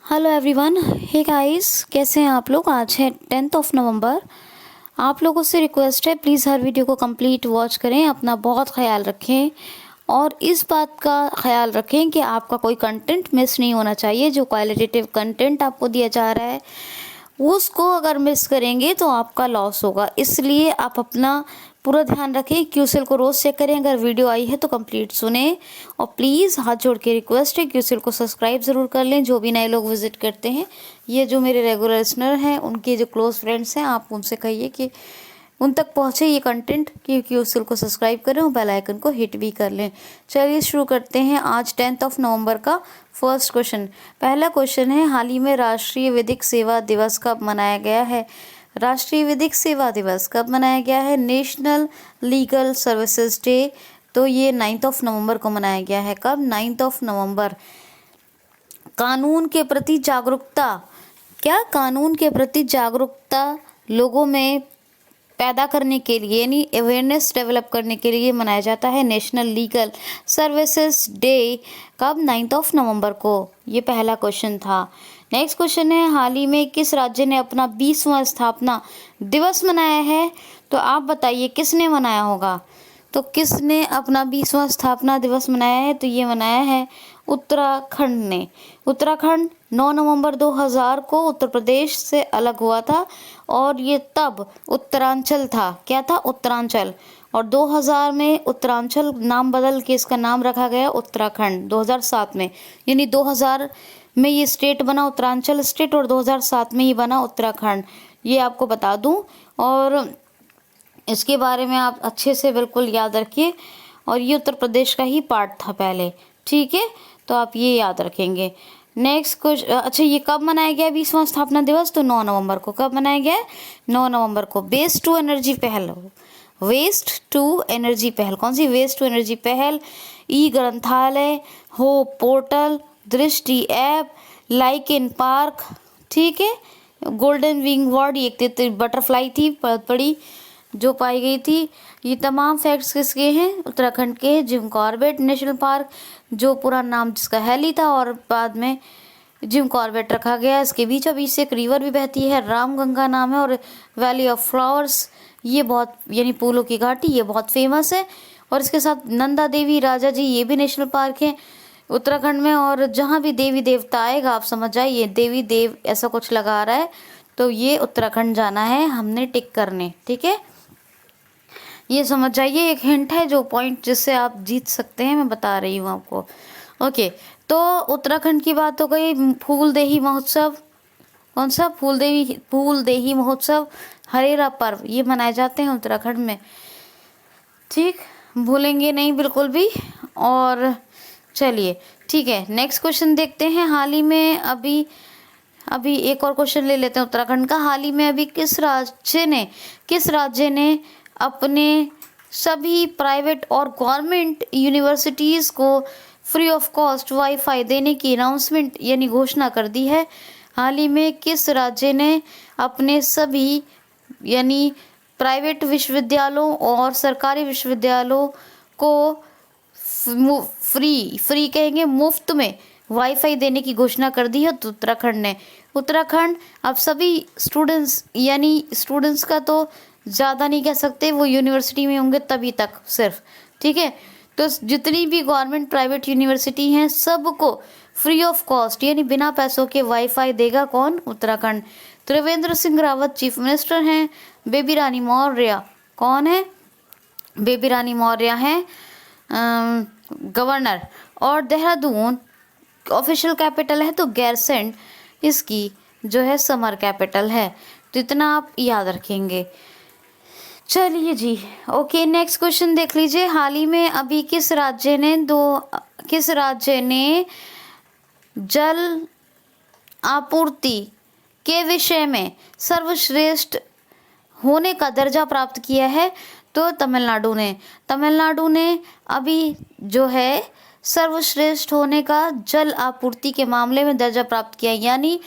Hello everyone, hey guys, कैसे हैं आप लोग। आज है 10 नवंबर। आप लोगों से रिक्वेस्ट है, प्लीज़ हर वीडियो को कंप्लीट वॉच करें, अपना बहुत ख्याल रखें और इस बात का ख्याल रखें कि आपका कोई कंटेंट मिस नहीं होना चाहिए। जो क्वालिटेटिव कंटेंट आपको दिया जा रहा है उसको अगर मिस करेंगे तो आपका लॉस होगा, इसलिए आप अपना पूरा ध्यान रखें। क्यूसेल को रोज़ चेक करें, अगर वीडियो आई है तो कंप्लीट सुने और प्लीज़ हाथ जोड़ के रिक्वेस्ट है क्यूसेल को सब्सक्राइब ज़रूर कर लें। जो भी नए लोग विजिट करते हैं, ये जो मेरे रेगुलर लिसनर हैं, उनके जो क्लोज फ्रेंड्स हैं, आप उनसे कहिए कि उन तक पहुँचे ये कंटेंट, कि क्यूसेल को सब्सक्राइब करें और बेल आइकन को हिट भी कर लें। चलिए शुरू करते हैं आज 10 नवंबर का फर्स्ट क्वेश्चन। पहला क्वेश्चन है, हाल ही में राष्ट्रीय विधिक सेवा दिवस कब मनाया गया है। राष्ट्रीय विधिक सेवा दिवस कब मनाया गया है। नेशनल लीगल सर्विसेज डे, तो ये 9 नवंबर को मनाया गया है। कब? 9 नवंबर। कानून के प्रति जागरूकता, क्या कानून के प्रति जागरूकता लोगों में पैदा करने के लिए, यानी अवेयरनेस डेवलप करने के लिए मनाया जाता है नेशनल लीगल सर्विसेज डे। कब? 9 नवंबर को। ये पहला क्वेश्चन था। नेक्स्ट क्वेश्चन है, हाल ही में किस राज्य ने अपना 20वां स्थापना दिवस मनाया है। तो आप बताइए किसने मनाया होगा। तो किसने अपना 20वां स्थापना दिवस मनाया है। तो ये मनाया है उत्तराखंड ने। उत्तराखंड 9 नवंबर 2000 को उत्तर प्रदेश से अलग हुआ था और ये तब उत्तरांचल था। क्या था? उत्तरांचल। और 2000 में उत्तरांचल नाम बदल के इसका नाम रखा गया उत्तराखंड 2007 में। यानी 2000 में ये स्टेट बना उत्तरांचल स्टेट और 2007 में ये बना उत्तराखंड। ये आपको बता दूं और इसके बारे में आप अच्छे से बिल्कुल याद रखिए। और ये उत्तर प्रदेश का ही पार्ट था पहले, ठीक है, तो आप ये याद रखेंगे। नेक्स्ट कुछ अच्छा, ये कब मनाया गया 20वां स्थापना दिवस। तो 9 नवंबर को। कब मनाया गया? 9 नवंबर को। वेस्ट टू एनर्जी पहल, वेस्ट टू एनर्जी पहल कौन सी? वेस्ट टू एनर्जी पहल, ई ग्रंथालय, होप पोर्टल, दृष्टि ऐप, लाइक इन पार्क, ठीक है, गोल्डन विंग वर्ड, ये बटरफ्लाई थी बड़ी जो पाई गई थी। ये तमाम फैक्ट्स किसके हैं? उत्तराखंड के। जिम कॉर्बेट नेशनल पार्क, जो पूरा नाम जिसका हैली था और बाद में जिम कॉर्बेट रखा गया। इसके बीचों बीच से एक रिवर भी बहती है, रामगंगा नाम है। और वैली ऑफ फ्लावर्स, ये बहुत, यानी फूलों की घाटी, ये बहुत फेमस है। और इसके साथ नंदा देवी राजा जी, ये भी नेशनल पार्क है उत्तराखंड में। और जहाँ भी देवी देवता आएगा आप समझ जाइए देवी देव ऐसा कुछ लगा रहा है, तो ये उत्तराखंड जाना है हमने टिक करने, ठीक है। ये समझ जाइए, एक हिंट है जो पॉइंट जिससे आप जीत सकते हैं, मैं बता रही हूँ आपको। ओके, तो उत्तराखंड की बात हो गई। फूलदेही महोत्सव, कौन सा? फूलदेही महोत्सव, हरेरा पर्व, ये मनाए जाते हैं उत्तराखंड में, ठीक, भूलेंगे नहीं बिल्कुल भी। और चलिए ठीक है, नेक्स्ट क्वेश्चन देखते हैं। हाल ही में अभी एक और क्वेश्चन ले लेते हैं उत्तराखंड का। हाल ही में अभी किस राज्य ने अपने सभी प्राइवेट और गवर्नमेंट यूनिवर्सिटीज़ को फ्री ऑफ कॉस्ट वाईफाई देने की अनाउंसमेंट, यानी घोषणा कर दी है। हाल ही में किस राज्य ने अपने सभी, यानी प्राइवेट विश्वविद्यालयों और सरकारी विश्वविद्यालयों को फ्री कहेंगे, मुफ्त में वाईफाई देने की घोषणा कर दी है। तो उत्तराखंड ने। उत्तराखंड अब सभी स्टूडेंट्स, यानी स्टूडेंट्स का तो ज़्यादा नहीं कह सकते, वो यूनिवर्सिटी में होंगे तभी तक सिर्फ, ठीक है। तो जितनी भी गवर्नमेंट प्राइवेट यूनिवर्सिटी हैं सबको फ्री ऑफ कॉस्ट, यानी बिना पैसों के वाईफाई देगा। कौन? उत्तराखंड। त्रिवेंद्र सिंह रावत चीफ मिनिस्टर हैं। बेबी रानी मौर्य कौन है? बेबी रानी मौर्य हैं गवर्नर। और देहरादून ऑफिशियल कैपिटल है, तो गैरसैंण इसकी जो है समर कैपिटल है। तो इतना आप याद रखेंगे। चलिए जी, ओके, नेक्स्ट क्वेश्चन देख लीजिए। हाल ही में अभी किस राज्य ने जल आपूर्ति के विषय में सर्वश्रेष्ठ होने का दर्जा प्राप्त किया है। तो तमिलनाडु ने अभी जो है सर्वश्रेष्ठ होने का जल आपूर्ति के मामले में दर्जा प्राप्त किया, यानी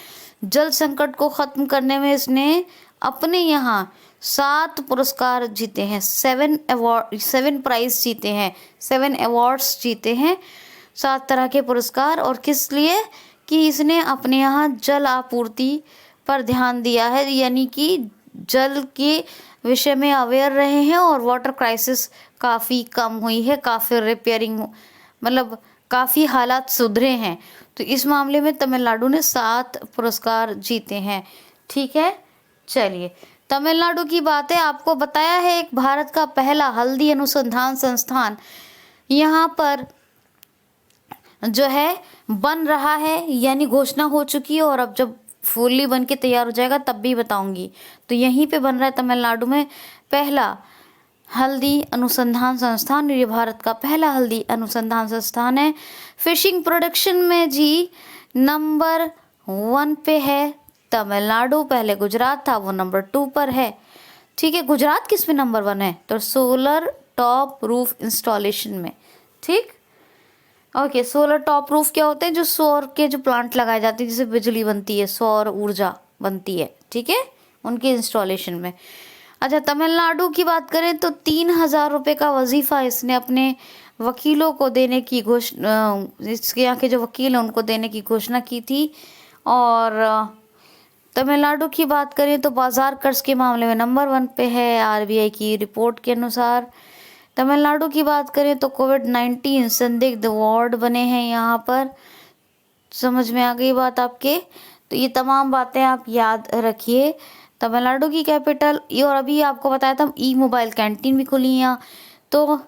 जल संकट को खत्म करने में इसने अपने यहाँ 7 पुरस्कार जीते हैं, 7 प्राइज जीते हैं, 7 अवार्ड्स जीते हैं, 7 तरह के पुरस्कार। और किस लिए? कि इसने अपने यहाँ जल आपूर्ति पर ध्यान दिया है, यानी कि जल के विषय में अवेयर रहे हैं और वाटर क्राइसिस काफ़ी कम हुई है, काफ़ी रिपेयरिंग मतलब काफ़ी हालात सुधरे हैं। तो इस मामले में तमिलनाडु ने 7 पुरस्कार जीते हैं। ठीक है, चलिए तमिलनाडु की बात है। आपको बताया है एक भारत का पहला हल्दी अनुसंधान संस्थान यहाँ पर जो है बन रहा है, यानी घोषणा हो चुकी है, और अब जब फुल्ली बन के तैयार हो जाएगा तब भी बताऊंगी। तो यहीं पे बन रहा है तमिलनाडु में पहला हल्दी अनुसंधान संस्थान। ये भारत का पहला हल्दी अनुसंधान संस्थान है। फिशिंग प्रोडक्शन में जी नंबर 1 पे है तमिलनाडु, पहले गुजरात था, वो नंबर 2 पर है। ठीक है, गुजरात किस में नंबर 1 है? तो सोलर टॉप रूफ इंस्टॉलेशन में। ठीक, ओके। सोलर टॉप रूफ क्या होते हैं? जो सौर के जो प्लांट लगाए जाते हैं जिससे बिजली बनती है, सौर ऊर्जा बनती है, ठीक है, उनके इंस्टॉलेशन में। अच्छा, तमिलनाडु की बात करें तो 3,000 रुपये का वजीफा इसने अपने वकीलों को देने की घोषणा, इसके यहाँ के जो वकील हैं उनको देने की घोषणा की थी। और तमिलनाडु की बात करें तो बाजार कर्ज के मामले में नंबर 1 पे है आरबीआई की रिपोर्ट के अनुसार। तमिलनाडु की बात करें तो कोविड-19 संदिग्ध वार्ड बने हैं यहाँ पर। समझ में आ गई बात आपके? तो ये तमाम बातें आप याद रखिए। तमिलनाडु की कैपिटल ये, और अभी आपको बताया था ई मोबाइल कैंटीन भी खुली हैं, तो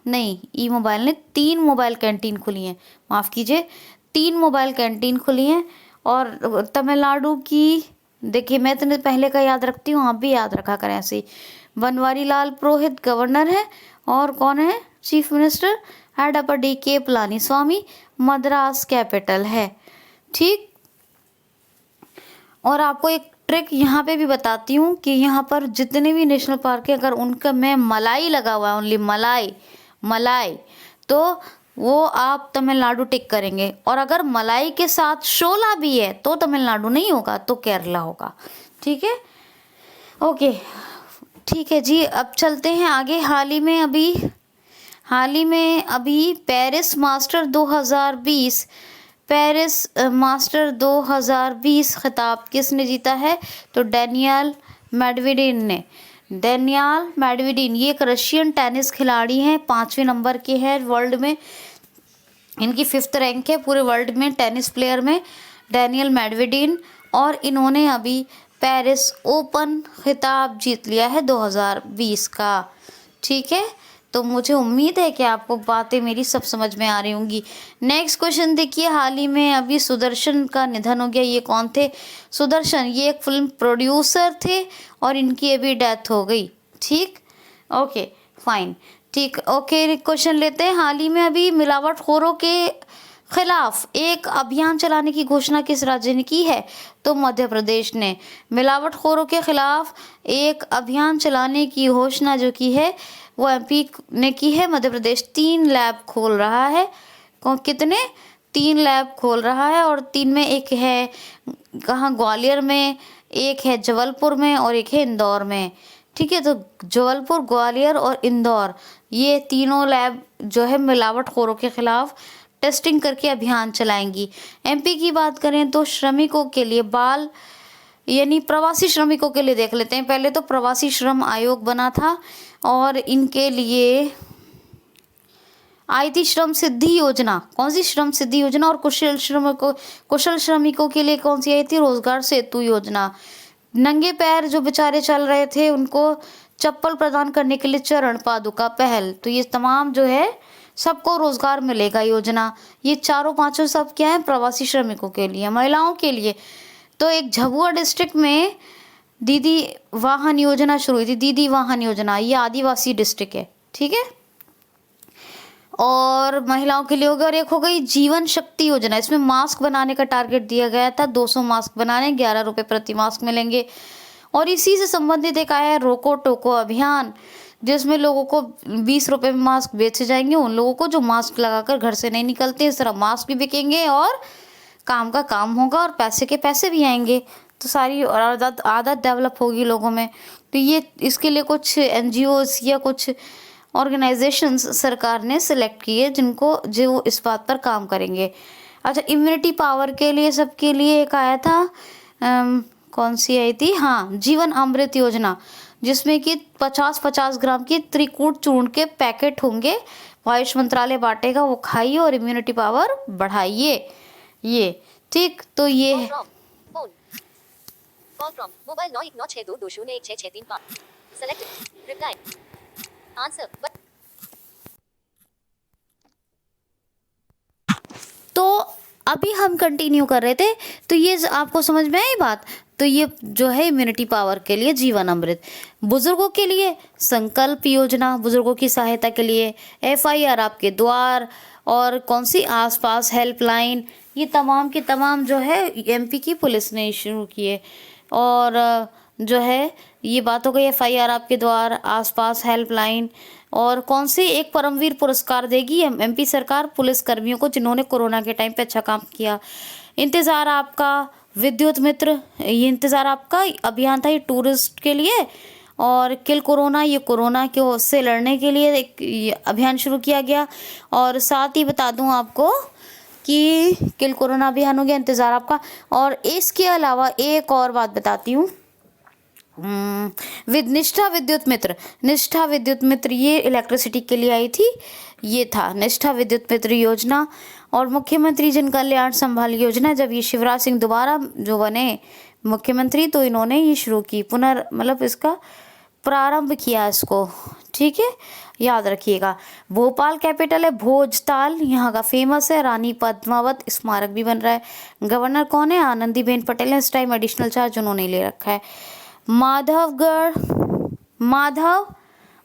नहीं, ई मोबाइल ने 3 मोबाइल कैंटीन खुली हैं, माफ़ कीजिए 3 मोबाइल कैंटीन खुली हैं। और तमिलनाडु की देखिए, मैं इतने पहले का याद रखती हूँ, आप भी याद रखा करें ऐसे ही। बनवारी लाल पुरोहित गवर्नर है, और कौन है चीफ मिनिस्टर? एडप्पाडी के पलानीस्वामी। मद्रास कैपिटल है। ठीक, और आपको एक ट्रिक यहाँ पे भी बताती हूँ कि यहाँ पर जितने भी नेशनल पार्क है, अगर उनका में मलाई लगा हुआ है, ओनली मलाई, तो वो आप तमिलनाडु टिक करेंगे। और अगर मलाई के साथ शोला भी है तो तमिलनाडु नहीं होगा, तो केरला होगा। ठीक है, ओके, ठीक है जी। अब चलते हैं आगे। हाल ही में अभी पेरिस मास्टर 2020 खिताब किसने जीता है? तो डेनियल मेडवेडेव ने। डेनियल मेडवेडेव ये एक रशियन टेनिस खिलाड़ी हैं, 5वें नंबर के हैं वर्ल्ड में, इनकी 5th रैंक है पूरे वर्ल्ड में टेनिस प्लेयर में, डेनियल मेडवेडेव। और इन्होंने अभी पेरिस ओपन खिताब जीत लिया है 2020 का। ठीक है, तो मुझे उम्मीद है कि आपको बातें मेरी सब समझ में आ रही होंगी। नेक्स्ट क्वेश्चन देखिए, हाल ही में अभी सुदर्शन का निधन हो गया। ये कौन थे? सुदर्शन ये एक फिल्म प्रोड्यूसर थे और इनकी अभी डेथ हो गई। ठीक, ओके, फाइन, ठीक, ओके। क्वेश्चन लेते हैं। हाल ही में अभी मिलावटखोरों के खिलाफ एक अभियान चलाने की घोषणा किस राज्य ने की है? तो मध्य प्रदेश ने। मिलावटखोरों के खिलाफ एक अभियान चलाने की घोषणा जो की है वो एमपी ने की है। मध्य प्रदेश 3 लैब खोल रहा है। कितने? 3 लैब खोल रहा है, और 3 में एक है कहाँ? ग्वालियर में, एक है जबलपुर में, और एक है इंदौर में। ठीक है, तो जबलपुर, ग्वालियर और इंदौर ये तीनों लैब जो है मिलावटखोरों के खिलाफ टेस्टिंग करके अभियान चलाएंगी। एमपी की बात करें तो श्रमिकों के लिए यानी प्रवासी श्रमिकों के लिए देख लेते हैं। पहले तो प्रवासी श्रम आयोग बना था, और इनके लिए आई थी श्रम सिद्धि योजना। कौन सी? श्रम सिद्धि योजना। और कुशल श्रमिकों के लिए कौन सी आई थी? रोजगार सेतु योजना। नंगे पैर जो बेचारे चल रहे थे उनको चप्पल प्रदान करने के लिए चरण पादुका पहल। तो ये तमाम जो है सबको रोजगार मिलेगा योजना। ये चारों पांचों सब क्या है? प्रवासी श्रमिकों के लिए, महिलाओं के लिए। तो एक झाबुआ डिस्ट्रिक्ट में दीदी वाहन योजना शुरू हुई थी। दीदी वाहन योजना, ये आदिवासी डिस्ट्रिक्ट है। ठीक है, और महिलाओं के लिए हो गया। और एक हो गई जीवन शक्ति योजना। इसमें मास्क बनाने का टारगेट दिया गया था, 200 मास्क बनाने, 11 रुपये प्रति मास्क मिलेंगे। और इसी से संबंधित एक आया है रोको टोको अभियान, जिसमें लोगों को 20 रुपये में मास्क बेचे जाएंगे। उन लोगों को जो मास्क लगाकर घर से नहीं निकलते, इस तरह मास्क भी बिकेंगे और काम का काम होगा और पैसे के पैसे भी आएंगे। तो सारी आदत डेवलप होगी लोगों में। तो ये इसके लिए कुछ एनजीओज या कुछ ऑर्गेनाइजेशंस सरकार ने सिलेक्ट किए जो इस बात पर काम करेंगे। अच्छा, इम्यूनिटी पावर के लिए सबके लिए एक आया था, कौन सी आई थी, हाँ, जीवन अमृत योजना, जिसमें कि 50-50 ग्राम की त्रिकूट चूर्ण के पैकेट होंगे, आयुष मंत्रालय बांटेगा, वो खाइए और इम्यूनिटी पावर बढ़ाइए। ये ठीक, तो ये है। Call from mobile 919622016635. Select reply. Answer. तो अभी हम कंटिन्यू कर रहे थे, तो ये आपको समझ में आई बात। तो ये जो है इम्यूनिटी पावर के लिए जीवन अमृत, बुजुर्गों के लिए संकल्प योजना, बुजुर्गों की सहायता के लिए FIR आपके द्वार, और कौन सी आसपास हेल्पलाइन, ये तमाम की तमाम जो है MP की पुलिस ने शुरू किए। और जो है ये बात हो गई FIR आपके द्वार, आसपास हेल्पलाइन, और कौन सी एक परमवीर पुरस्कार देगी MP सरकार पुलिस कर्मियों को जिन्होंने कोरोना के टाइम पे अच्छा काम किया। इंतज़ार आपका विद्युत मित्र, ये इंतज़ार आपका अभियान था, ये टूरिस्ट के लिए। और किल कोरोना, ये कोरोना के से लड़ने के लिए एक अभियान शुरू किया गया। और साथ ही बता दूं आपको कि किल कोरोना अभियान हो गया, इंतज़ार आपका। और इसके अलावा एक और बात बताती हूँ, निष्ठा विद्युत मित्र, निष्ठा विद्युत मित्र ये इलेक्ट्रिसिटी के लिए आई थी, ये था निष्ठा विद्युत मित्र योजना। और मुख्यमंत्री जन कल्याण संभाल योजना, जब ये शिवराज सिंह दोबारा जो बने मुख्यमंत्री, तो इन्होंने ये शुरू की, मतलब इसका प्रारंभ किया इसको, ठीक है, याद रखिएगा। भोपाल कैपिटल है भोजताल, यहाँ का फेमस है, रानी पद्मावत स्मारक भी बन रहा है। गवर्नर कौन है, आनंदीबेन पटेल है, इस टाइम एडिशनल चार्ज उन्होंने ले रखा है। माधवगढ़,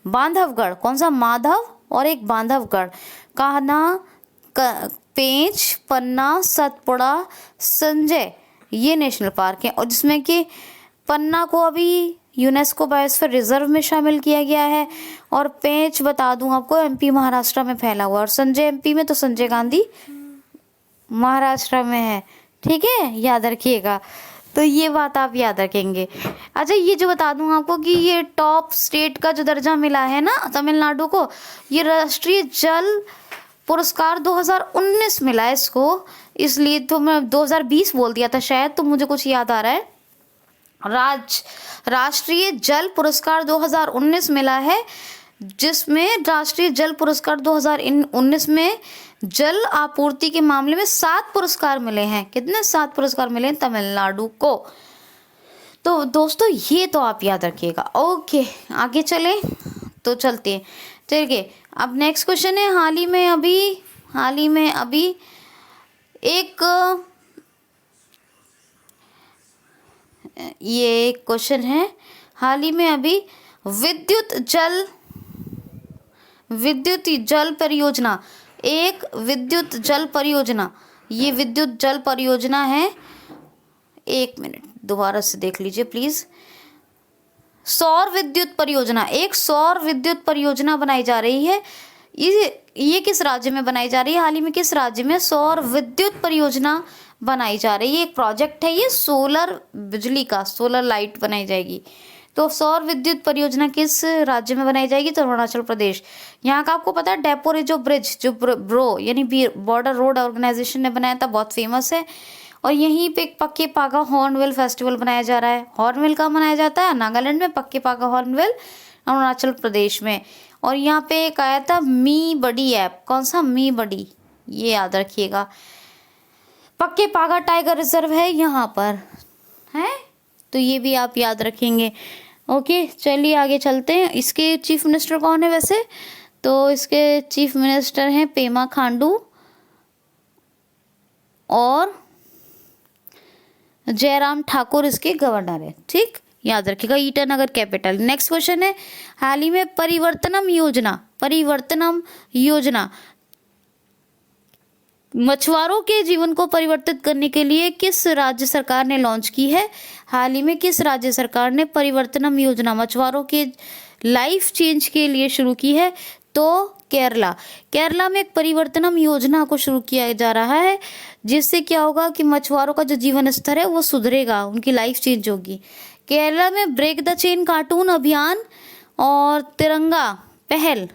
बांधवगढ़, कौन सा, माधव और एक बांधवगढ़, कान्हा, पेंच, पन्ना, सतपुड़ा, संजय, ये नेशनल पार्क है। और जिसमें कि पन्ना को अभी यूनेस्को बायोस्फीयर रिजर्व में शामिल किया गया है। और पेंच बता दूं आपको MP महाराष्ट्र में फैला हुआ, और संजय MP में, तो संजय गांधी महाराष्ट्र में है, ठीक है, याद रखिएगा। तो ये बात आप याद रखेंगे। अच्छा, ये जो बता दूं आपको कि ये टॉप स्टेट का जो दर्जा मिला है ना तमिलनाडु को, ये राष्ट्रीय जल पुरस्कार 2019 मिला है इसको, इसलिए तो मैं 2020 बोल दिया था शायद, तो मुझे कुछ याद आ रहा है। राष्ट्रीय जल पुरस्कार 2019 मिला है, जिसमें राष्ट्रीय जल पुरस्कार 2019 में जल आपूर्ति के मामले में 7 पुरस्कार मिले हैं। कितने? 7 पुरस्कार मिले हैं तमिलनाडु को। तो दोस्तों ये तो आप याद रखिएगा। ओके, आगे चले तो चलते हैं। चलिए, अब नेक्स्ट क्वेश्चन है, हाल ही में अभी एक ये क्वेश्चन है, हाल ही में अभी विद्युत जल परियोजना, एक विद्युत जल परियोजना, ये विद्युत जल परियोजना है, एक मिनट दोबारा से देख लीजिए प्लीज। सौर विद्युत परियोजना, एक सौर विद्युत परियोजना बनाई जा रही है। ये किस राज्य में बनाई जा रही है? हाल ही में किस राज्य में सौर विद्युत परियोजना बनाई जा रही है? एक प्रोजेक्ट है ये सोलर बिजली का, सोलर लाइट बनाई जाएगी। तो सौर विद्युत परियोजना किस राज्य में बनाई जाएगी? तो अरुणाचल प्रदेश। यहाँ का आपको पता है डेपोरेजो ब्रिज, जो ब्रो यानी बॉर्डर रोड ऑर्गेनाइजेशन ने बनाया था, बहुत फेमस है। और यहीं पे एक पक्के पागा हॉर्नबिल फेस्टिवल बनाया जा रहा है। हॉर्नबिल कहाँ मनाया जाता है? नागालैंड में। पक्के पागा हॉर्नबिल अरुणाचल प्रदेश में। और यहाँ पे एक आया था मी बडी ऐप, कौन सा? मी बडी, ये याद रखिएगा। पक्के पागा टाइगर रिजर्व है यहाँ पर, है, तो ये भी आप याद रखेंगे। ओके, चलिए आगे चलते हैं। इसके चीफ मिनिस्टर कौन है वैसे? तो इसके चीफ मिनिस्टर हैं पेमा खांडू और जयराम ठाकुर इसके गवर्नर है। ठीक, याद रखिएगा। ईटानगर कैपिटल। नेक्स्ट क्वेश्चन है, हाल ही में परिवर्तनम योजना मछुआरों के जीवन को परिवर्तित करने के लिए किस राज्य सरकार ने लॉन्च की है? हाल ही में किस राज्य सरकार ने परिवर्तनम योजना मछुआरों के लाइफ चेंज के लिए शुरू की है? तो केरला में एक परिवर्तनम योजना को शुरू किया जा रहा है, जिससे क्या होगा कि मछुआरों का जो जीवन स्तर है वो सुधरेगा, उनकी लाइफ चेंज होगी। केरला में ब्रेक द चेन कार्टून अभियान और तिरंगा पहल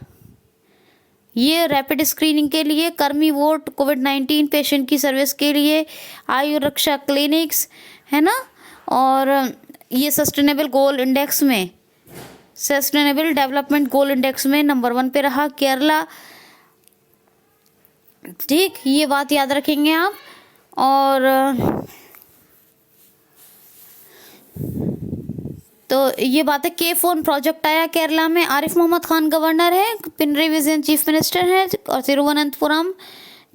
ये रैपिड स्क्रीनिंग के लिए, कर्मी वोट कोविड-19 पेशेंट की सर्विस के लिए, आयु रक्षा क्लिनिक्स, है ना। और ये सस्टेनेबल गोल इंडेक्स में, सस्टेनेबल डेवलपमेंट गोल इंडेक्स में नंबर 1 पे रहा केरला। ठीक, ये बात याद रखेंगे आप। और तो ये बात है, के फोन प्रोजेक्ट आया केरला में। आरिफ मोहम्मद खान गवर्नर है, पिनरई विजयन चीफ मिनिस्टर है, और तिरुवनंतपुरम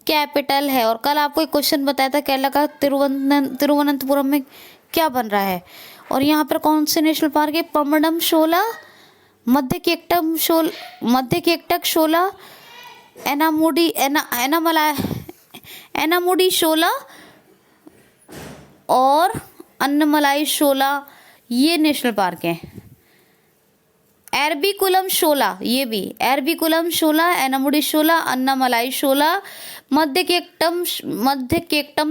कैपिटल है। और कल आपको एक क्वेश्चन बताया था केरला का, तिरुवनंतपुरम में क्या बन रहा है। और यहाँ पर कौन से नेशनल पार्क है? पम्बडम शोला, मध्य केकटक शोला, एनामुडी शोला और अन्नमलाई शोला, ये नेशनल पार्क है। एरबीकुलम शोला, ये भी एरबीकुलम शोला, एनामुडी शोला, अन्नामलाई शोला, मध्य केकटम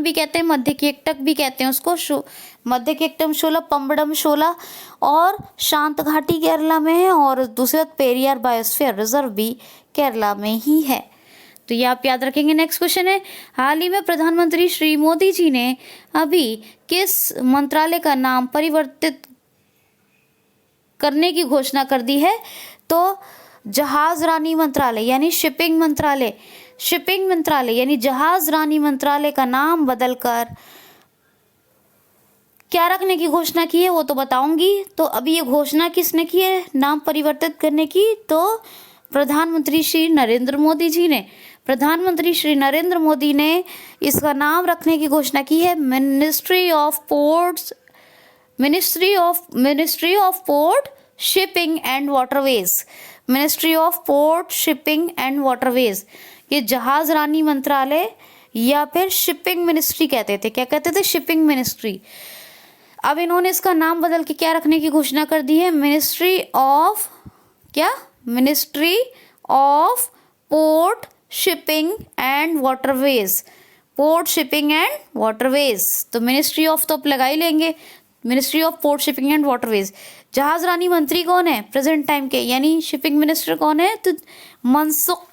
भी कहते हैं, मध्य केकटक भी कहते हैं उसको, मध्य केकटम शोला, पम्बडम शोला। और शांत घाटी केरला में है, और दूसरी बात पेरियार बायोस्फीयर रिजर्व भी केरला में ही है। तो ये आप याद रखेंगे। नेक्स्ट क्वेश्चन है, हाल ही में प्रधानमंत्री श्री मोदी जी ने अभी किस मंत्रालय का नाम परिवर्तित करने की घोषणा कर दी है? तो जहाज रानी मंत्रालय यानी शिपिंग मंत्रालय यानी जहाज रानी मंत्रालय का नाम बदलकर क्या रखने की घोषणा की है, वो तो बताऊंगी। तो अभी ये घोषणा किसने की है नाम परिवर्तित करने की? तो प्रधानमंत्री श्री नरेंद्र मोदी जी ने। प्रधानमंत्री श्री नरेंद्र मोदी ने इसका नाम रखने की घोषणा की है ministry of port shipping and waterways. Ministry of port shipping and waterways, ये जहाज रानी मंत्रालय या फिर शिपिंग मिनिस्ट्री कहते थे। क्या कहते थे? Shipping ministry. अब इन्होंने इसका नाम बदल के क्या रखने की घोषणा कर दी है? Ministry of port shipping and waterways. Port shipping and waterways, तो मिनिस्ट्री ऑफ तो आप लगा ही लेंगे, ministry of port shipping and waterways. जहाज रानी मंत्री कौन है प्रेजेंट टाइम के, यानी शिपिंग मिनिस्टर कौन है? तो मनसुख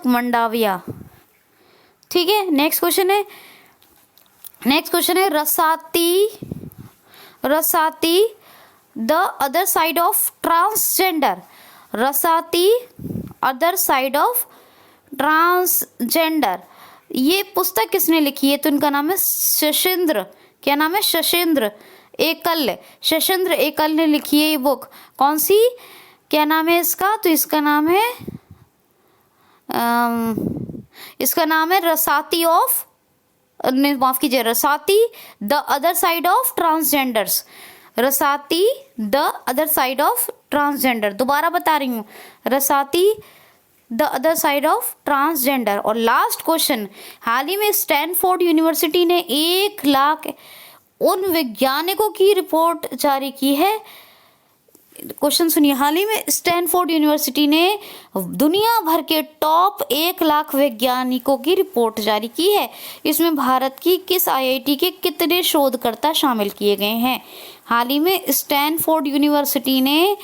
मंडाविया। ठीक है। नेक्स्ट क्वेश्चन है रसाती the other side of transgender. रसाती अदर साइड ऑफ ट्रांसजेंडर, ये पुस्तक किसने लिखी है? तो इनका नाम है शशेंद्र। क्या नाम है? शशेंद्र एकल ने लिखी है ये बुक। कौन सी? क्या नाम है इसका? तो इसका नाम है रसाती the other side of transgenders. रसाती the other side of transgender, दोबारा बता रही हूँ, रसाती the other side of transgender. और लास्ट क्वेश्चन, हाल ही में स्टैनफोर्ड यूनिवर्सिटी ने 1 लाख उन वैज्ञानिकों की रिपोर्ट जारी की है। क्वेश्चन सुनिए, हाल ही में स्टैनफोर्ड यूनिवर्सिटी ने दुनिया भर के टॉप 1 लाख वैज्ञानिकों की रिपोर्ट जारी की है। इसमें भारत की किस आईआईटी के कितने शोधकर्ता शामिल किए गए हैं? हाल ही में स्टैनफोर्ड यूनिवर्सिटी ने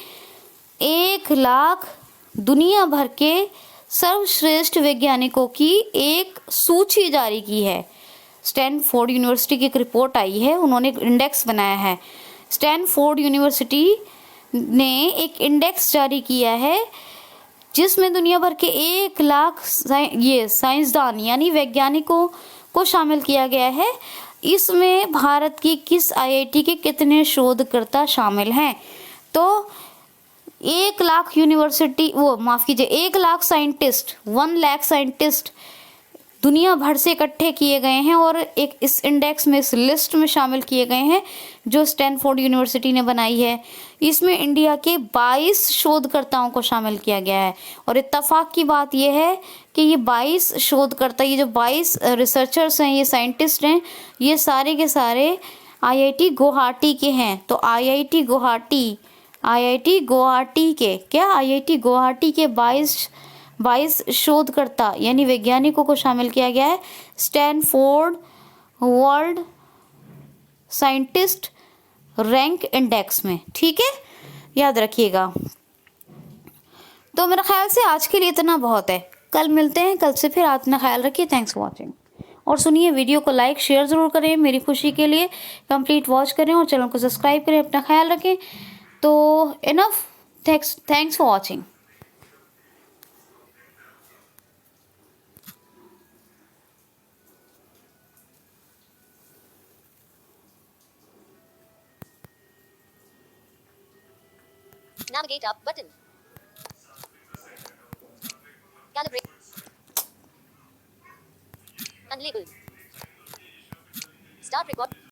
1 लाख दुनिया भर के सर्वश्रेष्ठ वैज्ञानिकों की एक सूची जारी की है। स्टैनफोर्ड यूनिवर्सिटी की एक रिपोर्ट आई है, उन्होंने एक इंडेक्स बनाया है। स्टैनफोर्ड यूनिवर्सिटी ने एक इंडेक्स जारी किया है जिसमें दुनिया भर के 1 लाख साइंसदान यानी वैज्ञानिकों को शामिल किया गया है। इसमें भारत की किस आईआईटी के कितने शोधकर्ता शामिल हैं? तो 1 लाख 1 लाख साइंटिस्ट 1 लाख साइंटिस्ट दुनिया भर से इकट्ठे किए गए हैं और एक इस इंडेक्स में, इस लिस्ट में शामिल किए गए हैं जो स्टैनफोर्ड यूनिवर्सिटी ने बनाई है। इसमें इंडिया के 22 शोधकर्ताओं को शामिल किया गया है। और इत्तेफाक की बात यह है कि ये 22 शोधकर्ता, ये जो 22 रिसर्चर्स हैं, ये साइंटिस्ट हैं, ये सारे के सारे आईआईटी गुवाहाटी के हैं। तो आईआईटी गुवाहाटी के 22 शोधकर्ता यानी वैज्ञानिकों को शामिल किया गया है Stanford world scientist rank index में। ठीक है, याद रखिएगा। तो मेरा ख्याल से आज के लिए इतना बहुत है। कल मिलते हैं, कल से फिर अपना ख्याल रखिए। Thanks for watching. और सुनिए, वीडियो को लाइक शेयर ज़रूर करें मेरी खुशी के लिए, कंप्लीट वॉच करें और चैनल को सब्सक्राइब करें। अपना ख्याल रखें। तो enough, thanks for watching. Navigate up button. Calibrate. Unlabeled. Start record.